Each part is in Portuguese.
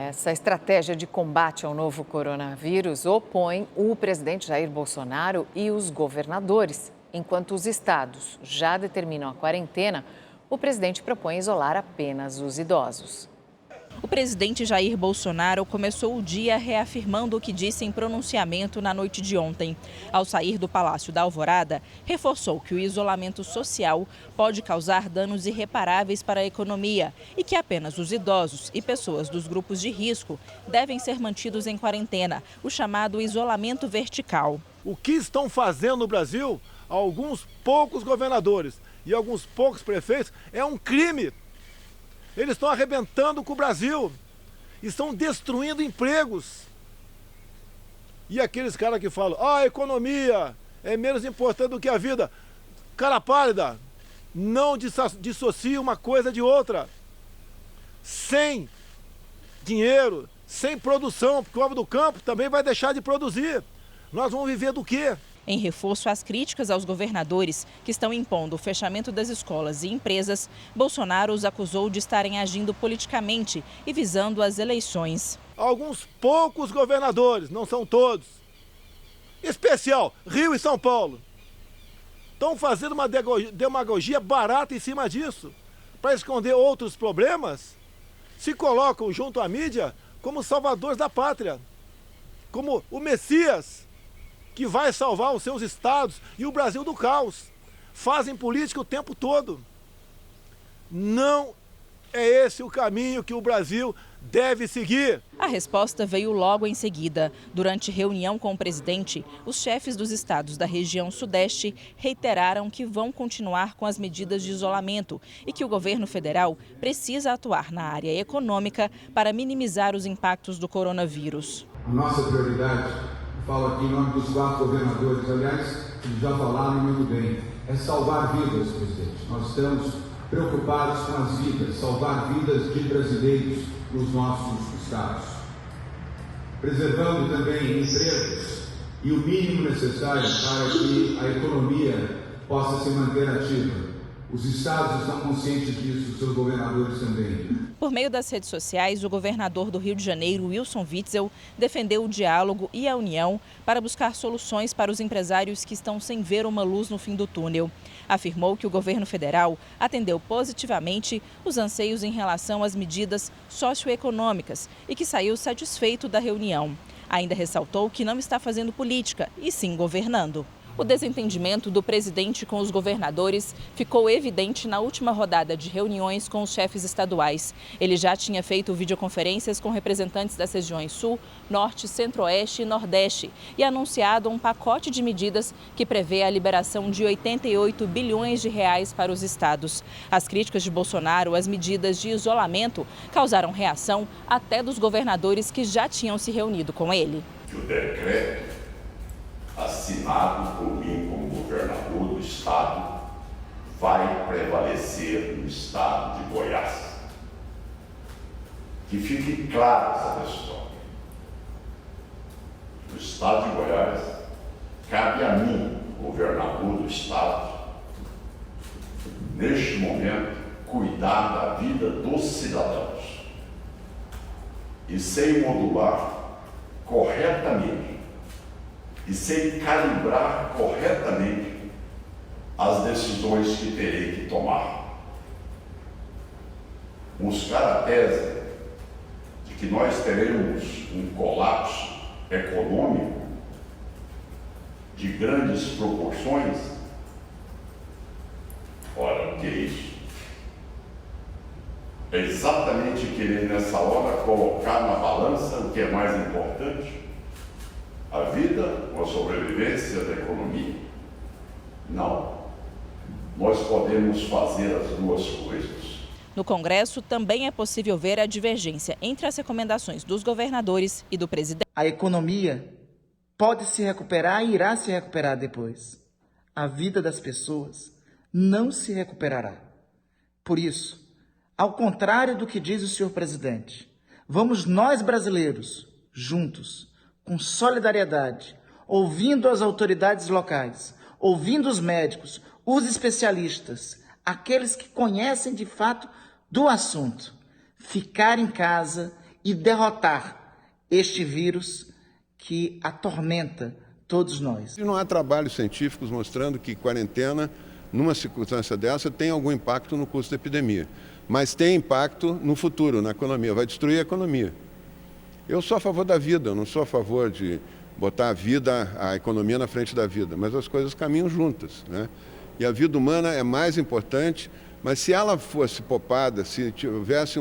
Essa estratégia de combate ao novo coronavírus opõe o presidente Jair Bolsonaro e os governadores. Enquanto os estados já determinam a quarentena, o presidente propõe isolar apenas os idosos. O presidente Jair Bolsonaro começou o dia reafirmando o que disse em pronunciamento na noite de ontem. Ao sair do Palácio da Alvorada, reforçou que o isolamento social pode causar danos irreparáveis para a economia e que apenas os idosos e pessoas dos grupos de risco devem ser mantidos em quarentena, o chamado isolamento vertical. O que estão fazendo no Brasil alguns poucos governadores e alguns poucos prefeitos é um crime. Eles estão arrebentando com o Brasil, estão destruindo empregos. E aqueles caras que falam, a economia é menos importante do que a vida. Cara pálida, não dissocia uma coisa de outra. Sem dinheiro, sem produção, porque o homem do campo também vai deixar de produzir. Nós vamos viver do quê? Em reforço às críticas aos governadores que estão impondo o fechamento das escolas e empresas, Bolsonaro os acusou de estarem agindo politicamente e visando as eleições. Alguns poucos governadores, não são todos, especial Rio e São Paulo, estão fazendo uma demagogia barata em cima disso, para esconder outros problemas, se colocam junto à mídia como salvadores da pátria, como o Messias, que vai salvar os seus estados e o Brasil do caos. Fazem política o tempo todo. Não é esse o caminho que o Brasil deve seguir. A resposta veio logo em seguida. Durante reunião com o presidente, os chefes dos estados da região sudeste reiteraram que vão continuar com as medidas de isolamento e que o governo federal precisa atuar na área econômica para minimizar os impactos do coronavírus. A nossa prioridade, falo aqui em nome dos 4 governadores, aliás, eles já falaram muito bem, é salvar vidas, presidente. Nós estamos preocupados com as vidas, salvar vidas de brasileiros nos nossos estados. Preservando também empregos e o mínimo necessário para que a economia possa se manter ativa. Os estados estão conscientes disso, os seus governadores também. Por meio das redes sociais, o governador do Rio de Janeiro, Wilson Witzel, defendeu o diálogo e a união para buscar soluções para os empresários que estão sem ver uma luz no fim do túnel. Afirmou que o governo federal atendeu positivamente os anseios em relação às medidas socioeconômicas e que saiu satisfeito da reunião. Ainda ressaltou que não está fazendo política, e sim governando. O desentendimento do presidente com os governadores ficou evidente na última rodada de reuniões com os chefes estaduais. Ele já tinha feito videoconferências com representantes das regiões Sul, Norte, Centro-Oeste e Nordeste e anunciado um pacote de medidas que prevê a liberação de 88 bilhões de reais para os estados. As críticas de Bolsonaro às medidas de isolamento causaram reação até dos governadores que já tinham se reunido com ele. O decreto assinado por mim como governador do estado vai prevalecer no estado de Goiás. Que fique clara essa questão. No estado de Goiás, cabe a mim, governador do estado, neste momento, cuidar da vida dos cidadãos e sem modular corretamente e sem calibrar corretamente as decisões que terei que tomar. Buscar a tese de que nós teremos um colapso econômico de grandes proporções, ora, o que é isso? É exatamente querer nessa hora colocar na balança o que é mais importante, a vida ou a sobrevivência da economia? Não. Nós podemos fazer as duas coisas. No Congresso, também é possível ver a divergência entre as recomendações dos governadores e do presidente. A economia pode se recuperar e irá se recuperar depois. A vida das pessoas não se recuperará. Por isso, ao contrário do que diz o senhor presidente, vamos nós brasileiros, juntos, com solidariedade, ouvindo as autoridades locais, ouvindo os médicos, os especialistas, aqueles que conhecem de fato do assunto, ficar em casa e derrotar este vírus que atormenta todos nós. E não há trabalhos científicos mostrando que quarentena, numa circunstância dessa, tem algum impacto no custo da epidemia. Mas tem impacto no futuro, na economia, vai destruir a economia. Eu sou a favor da vida, eu não sou a favor de botar a vida, a economia na frente da vida, mas as coisas caminham juntas, né? E a vida humana é mais importante, mas se ela fosse poupada, se tivesse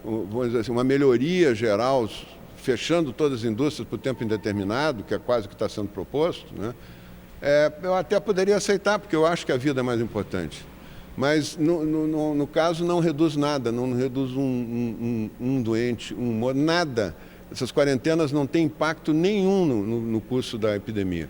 vamos dizer assim, uma melhoria geral, fechando todas as indústrias por tempo indeterminado, que é quase o que está sendo proposto, né? Eu até poderia aceitar, porque eu acho que a vida é mais importante. Mas, no caso, não reduz nada, não reduz um doente, um morto, nada. Essas quarentenas não têm impacto nenhum no curso da epidemia.